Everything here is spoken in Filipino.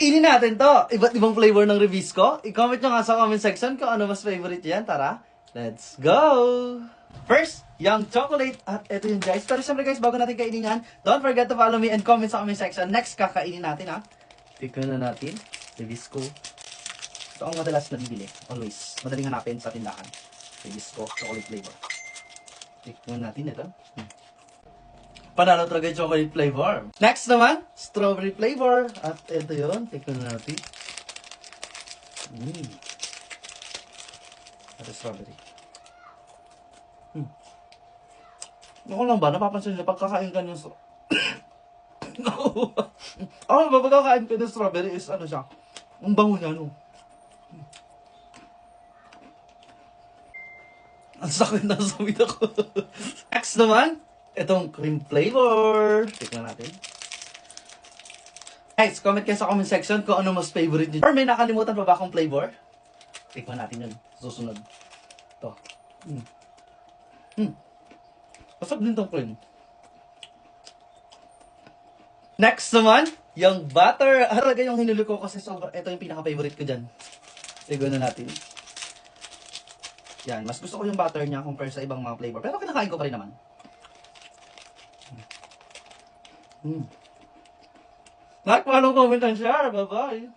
Kainin natin to. Iba't ibang flavor ng Revisco. I-comment nyo nga sa comment section kung ano mas favorite yan. Tara, let's go! First, yung chocolate. At ito yung guys. Pero syempre guys, bago natin kainin yan, don't forget to follow me and comment sa comment section. Next, kakainin natin ha. Tikman na natin. Revisco. Ito ang madalas na bibili. Always. Madaling hanapin sa tindahan. Revisco chocolate flavor. Tikman natin ito. Panalo talaga yung chocolate flavor. Next naman, strawberry flavor. At ito yun. Tikman na natin. Ito strawberry. Ako lang ba, napapansin niyo, pagkakain ka ng pagkakain ka ng strawberry is ano siya, ang bango niya, no? Ang sakit na sumit ako. Next naman, itong cream flavor. Tikman natin. Guys, comment kayo sa comment section kung ano mas favorite niyo. Or may nakalimutan pa ba akong flavor? Tikman natin yun. Susunod. Ito. Masarap din itong cream. Next naman, yung butter. Haraga yung hinuli ko kasi sobrang, ito yung pinaka-favorite ko dyan. Tignan na natin. Yan, mas gusto ko yung butter niya compare sa ibang mga flavor. Pero kinakain ko pa rin naman. Like, follow, comment, and share. Bye-bye.